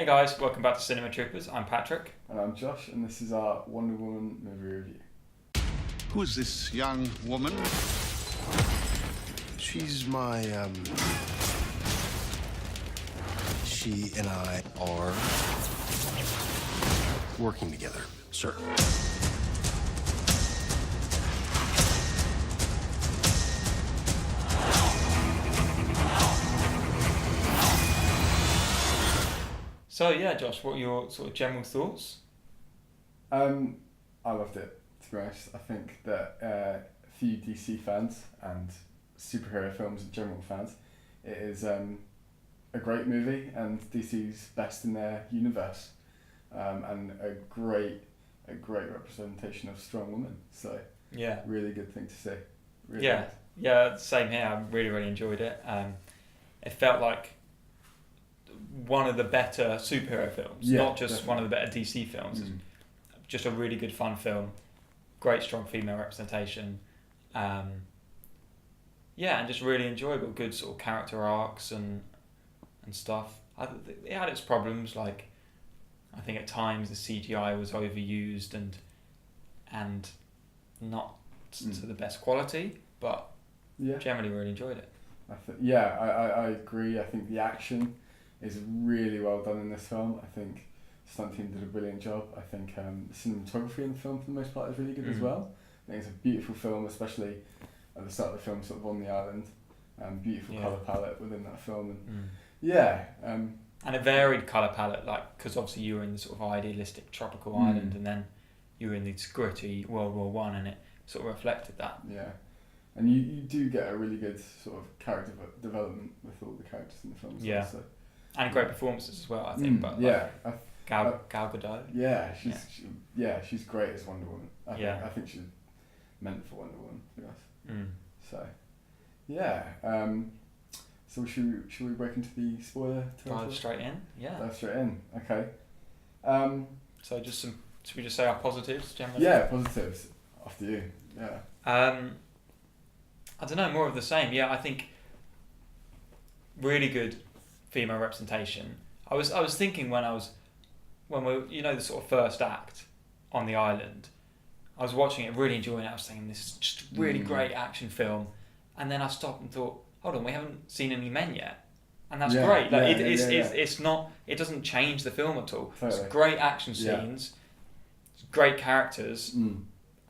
Hey guys, welcome back to Cinema Troopers. I'm Patrick. And I'm Josh, and this is our Wonder Woman movie review. Who is this young woman? She's my, She and I are working together, sir. So yeah, Josh, what are your sort of general thoughts? I loved it, to be honest. I think that for you DC fans and superhero films in general fans, it is a great movie and DC's best in their universe, and a great representation of strong women. So Yeah. really good thing to see. Really Yeah. nice. Yeah, same here. I really enjoyed it. It felt like one of the better superhero films, Yeah, not just definitely. one of the better DC films. It's just a really good fun film, great strong female representation. Yeah, and just really enjoyable, good sort of character arcs and stuff. It had its problems, like I think at times the CGI was overused and not to the best quality, but Yeah. generally really enjoyed it. I agree. I think the action is really well done in this film. I think the stunt team did a brilliant job. I think the cinematography in the film for the most part is really good as well. I think it's a beautiful film, especially at the start of the film, sort of on the island. Beautiful colour palette within that film. And And a varied colour palette, like, because obviously you were in the sort of idealistic tropical island, and then you were in this gritty World War One, and it sort of reflected that. Yeah. And you do get a really good sort of character development with all the characters in the film. Yeah. So. And great performances as well, I think. But yeah. Gal Gadot. Yeah, she's great as Wonder Woman. Yeah. I think she's meant for Wonder Woman, to be honest. So, yeah. So should we break into the spoiler? Dive straight in. Yeah. Dive straight in. Okay. So should we just say our positives generally? Yeah, positives. After you. Yeah. I don't know, more of the same. Yeah, I think really good female representation. I was thinking when we the sort of first act on the island, I was watching it, really enjoying it. I was thinking this is just a really great action film, and then I stopped and thought, hold on, we haven't seen any men yet, and that's great. Like it's not, it doesn't change the film at all. Totally. It's great action scenes, it's great characters,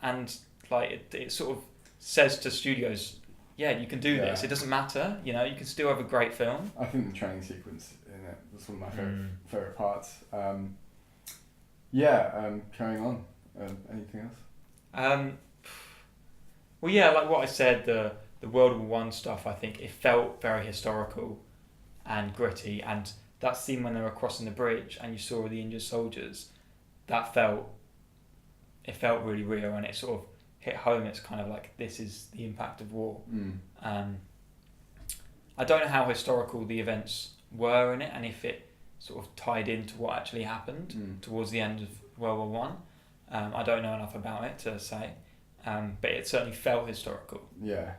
and like it sort of says to studios, yeah, you can do this. It doesn't matter, you can still have a great film. I think the training sequence in it was one of my favorite parts. Carrying on. Anything else? Well, yeah, like what I said, the World War One stuff. I think it felt very historical and gritty, and that scene when they were crossing the bridge and you saw the injured soldiers, it felt really real, and it sort of hit home. It's kind of like, this is the impact of war. I don't know how historical the events were in it, and if it sort of tied into what actually happened towards the end of World War One. I don't know enough about it to say, but it certainly felt historical. Yeah.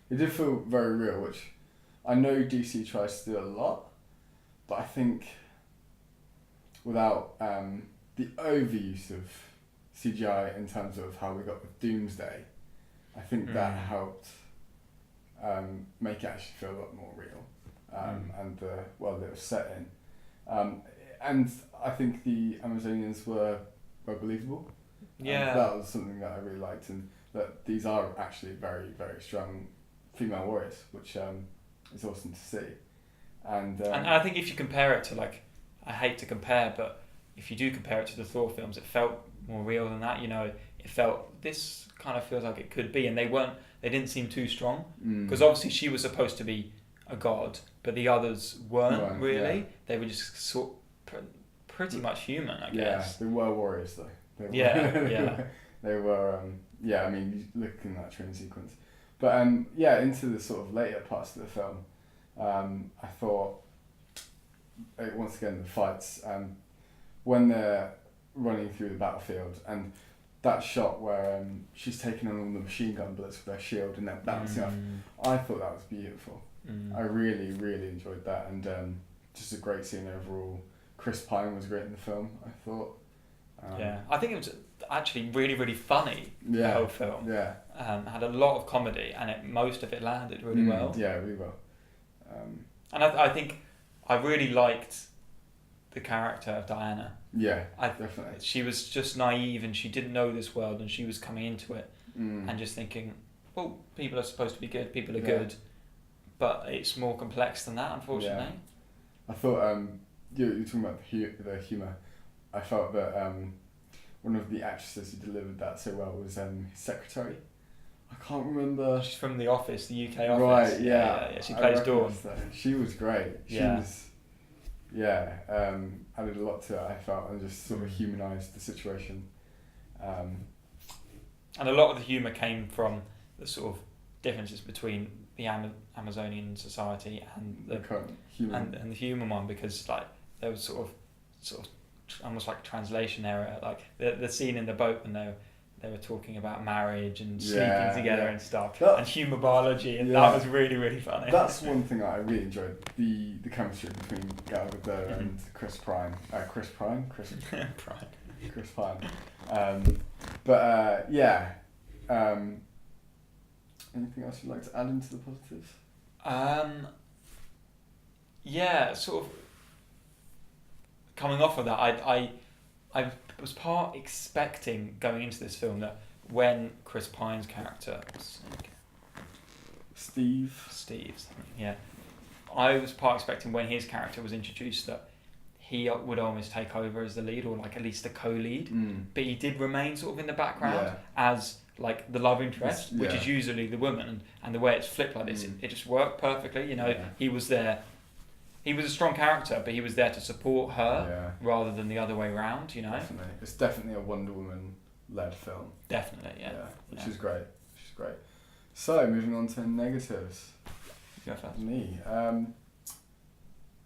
It did feel very real, which I know DC tries to do a lot, but I think without the overuse of CGI in terms of how we got with Doomsday, I think that helped make it actually feel a lot more real, and the world it was set in. And I think the Amazonians were believable. Yeah. That was something that I really liked, and that these are actually very, very strong female warriors, which is awesome to see. And I think if you compare it to, like, I hate to compare, but if you do compare it to the Thor films, it felt more real than that. It felt, this kind of feels like it could be, and they didn't seem too strong, because obviously she was supposed to be a god, but the others weren't really. Yeah. They were just pretty much human, I guess. Yeah, they were warriors though. They were, I mean, looking at that training sequence. But into the sort of later parts of the film, I thought, once again, the fights, when they're running through the battlefield, and that shot where she's taking on all the machine gun bullets with her shield and then bouncing off, I thought that was beautiful. I really, really enjoyed that, and just a great scene overall. Chris Pine was great in the film, I thought. Yeah, I think it was actually really, really funny, the whole film. Yeah. Had a lot of comedy, and most of it landed really well. Yeah, really well. And I think I really liked the character of Diana. Yeah, definitely. She was just naive, and she didn't know this world, and she was coming into it and just thinking, well, people are supposed to be good, people are good, but it's more complex than that, unfortunately. Yeah. I thought, you're talking about the humour. I felt that one of the actresses who delivered that so well was his secretary. I can't remember. She's from The Office, the UK Office. Right, yeah. She plays Dawn. She was great. She was, added a lot to it, I felt, and just sort of humanised the situation. And a lot of the humour came from the sort of differences between the Amazonian society and the current human and the human one, because like there was sort of almost like a translation error, like the scene in the boat when they were talking about marriage and sleeping together and stuff, and humour biology, and that was really, really funny. That's one thing that I really enjoyed, the chemistry between Gal Gadot and Chris Pine. Chris Pine. Anything else you'd like to add into the positives? Sort of coming off of that, I was part expecting going into this film that when Chris Pine's character, Steve, I was part expecting when his character was introduced that he would almost take over as the lead, or like at least the co-lead, but he did remain sort of in the background as like the love interest, which is usually the woman, and the way it's flipped like this, it just worked perfectly. He was there. He was a strong character, but he was there to support her rather than the other way around. Definitely. It's definitely a Wonder Woman led film. Definitely, which is great. So moving on to negatives. Go first. Me.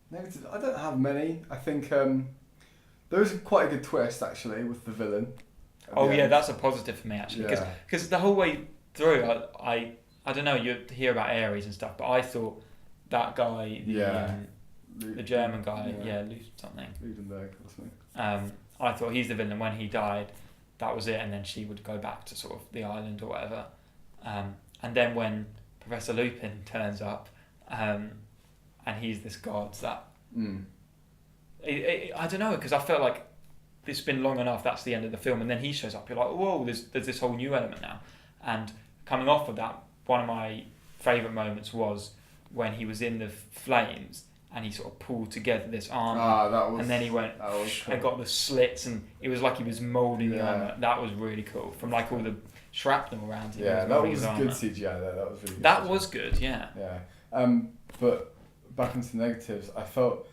Negatives. I don't have many. I think there was quite a good twist actually with the villain. That's a positive for me actually, because the whole way through, I don't know, you hear about Ares and stuff, but I thought that guy, the German guy, Ludenberg or something. I thought he's the villain. When he died, that was it, and then she would go back to sort of the island or whatever. And then when Professor Lupin turns up, and he's this god that I don't know, because I felt like it's been long enough, that's the end of the film, and then he shows up, you're like, whoa, there's this whole new element now. And coming off of that, one of my favourite moments was when he was in the flames and he sort of pulled together this armour, and then he went and got the slits, and it was like he was moulding the armour. That was really cool, from like all the shrapnel around him. Yeah, that was good CGI there. That was really good. That was good, yeah. But back into negatives, I felt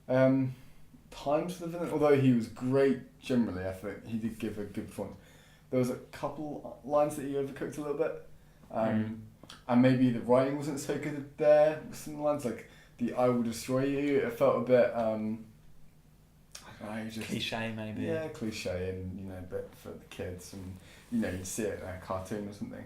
times for the villain, although he was great generally, I think he did give a good performance. There was a couple lines that he overcooked a little bit, and maybe the writing wasn't so good there. Some lines like the "I will destroy you," it felt a bit I don't know, just cliche maybe. Yeah, cliche, and a bit for the kids, and you'd see it in a cartoon or something.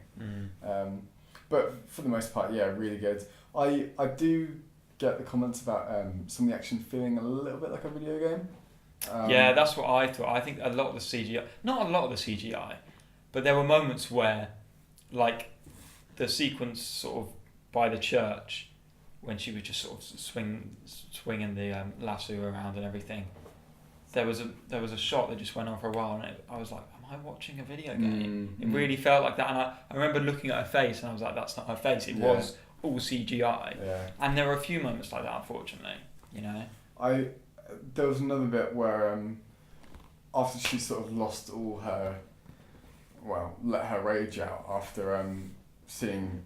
But for the most part, really good. I do get the comments about some of the action feeling a little bit like a video game. That's what I thought. I think a lot of the CGI, not a lot of the CGI, but there were moments where, like, the sequence sort of by the church, when she was just sort of swinging the lasso around and everything. There was a shot that just went on for a while, and I was like, am I watching a video game? It really felt like that, and I remember looking at her face, and I was like, that's not her face. It was all CGI. And there were a few moments like that, unfortunately. There was another bit where after she sort of lost all her, let her rage out after seeing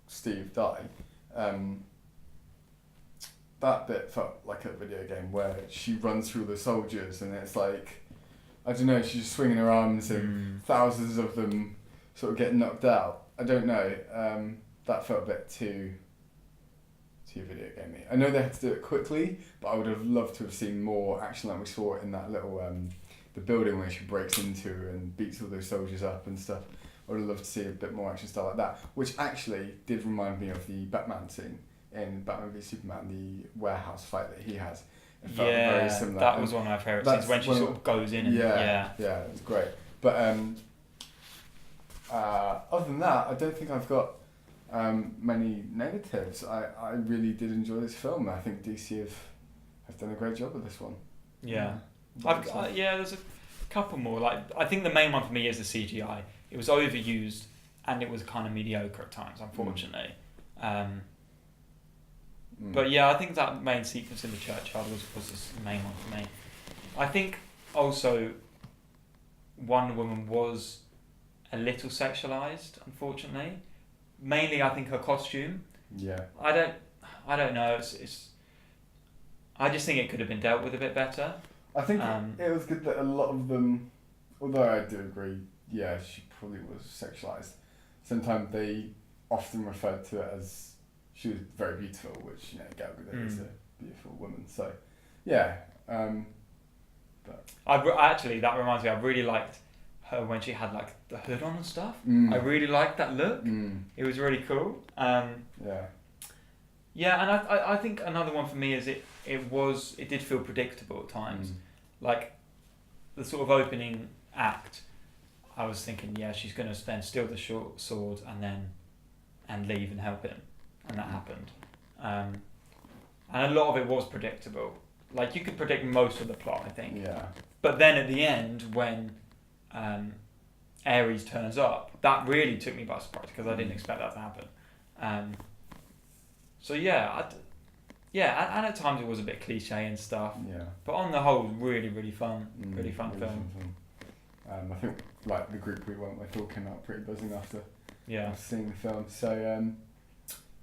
Steve die. That bit felt like a video game where she runs through the soldiers, and it's like, I don't know, she's just swinging her arms and thousands of them sort of get knocked out. I don't know. That felt a bit too video gamey. I know they had to do it quickly, but I would have loved to have seen more action like we saw in that little the building where she breaks into and beats all those soldiers up and stuff. I would have loved to see a bit more action style like that, which actually did remind me of the Batman scene in Batman v Superman, the warehouse fight that he has. It felt very Yeah, similar. that And was one of my favourite that's scenes when she one of- sort of goes in and yeah, it was great. But other than that, I don't think I've got many negatives. I really did enjoy this film. I think DC have done a great job with this one. Yeah. Yeah. There's a couple more. Like, I think the main one for me is the CGI. It was overused and it was kind of mediocre at times, unfortunately. But yeah, I think that main sequence in the churchyard was the main one for me. I think also Wonder Woman was a little sexualized, unfortunately. Mainly, I think her costume. Yeah. I don't know. I just think it could have been dealt with a bit better. I think it was good that a lot of them, although I do agree, yeah, she probably was sexualized. Sometimes they often referred to it as she was very beautiful, which, you know, Gal Gadot is a beautiful woman. So, yeah. But Actually, that reminds me, I really liked her when she had like the hood on and stuff. I really liked that look. It was really cool. Yeah. Yeah, and I think another one for me is it did feel predictable at times. Like the sort of opening act, I was thinking, yeah, she's going to then steal the short sword and leave and help him, and that happened. And a lot of it was predictable. Like, you could predict most of the plot, I think. Yeah. But then at the end, when Ares turns up, that really took me by surprise because I didn't expect that to happen. So yeah, and at times it was a bit cliche and stuff. Yeah. But on the whole, really, really fun. Really fun film. Fun. I think like the group we went with all came out pretty buzzing after seeing the film. So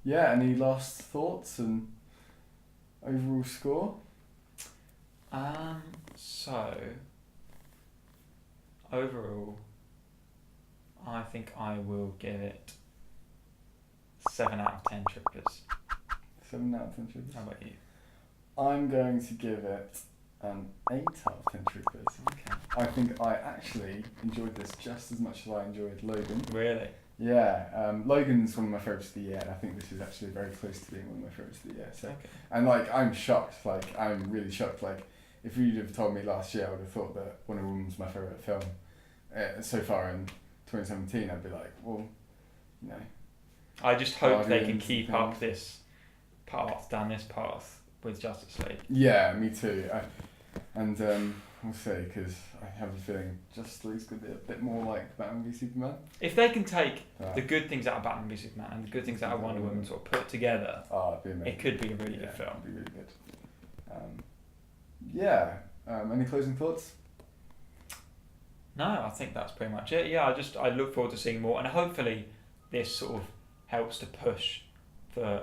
yeah, any last thoughts and overall score? So overall, I think I will give it 7 out of 10 Troopers. 7 out of 10 Troopers. How about you? I'm going to give it an 8 out of 10 Troopers. Okay. I think I actually enjoyed this just as much as I enjoyed Logan. Really? Yeah, Logan's one of my favourites of the year, and I think this is actually very close to being one of my favourites of the year. So, Okay. and like, I'm shocked. Like, I'm really shocked. Like, if you'd have told me last year, I would have thought that Wonder Woman was my favourite film so far in 2017. I'd be like, well, you know. I just hope they can Guardians keep and up this path, down this path with Justice League. Yeah, me too. We'll see, because I have a feeling Justice League's going to be a bit more like Batman v Superman. If they can take the good things out of Batman v Superman and the good things out of Wonder Woman sort of put together, it'd be amazing. it could be a really good film. It'd be really good. Any closing thoughts? No, I think that's pretty much it. Yeah, I look forward to seeing more, and hopefully this sort of helps to push for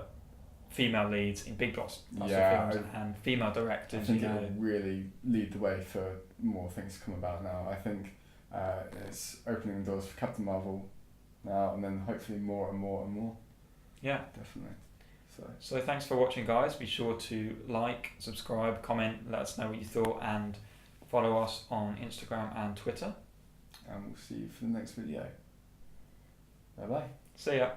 female leads in big blockbuster films and female directors. I think it will really lead the way for more things to come about now. I think it's opening the doors for Captain Marvel now, and then hopefully more and more and more. Yeah, definitely. So thanks for watching, guys. Be sure to like, subscribe, comment, let us know what you thought, and follow us on Instagram and Twitter. And we'll see you for the next video. Bye bye. See ya.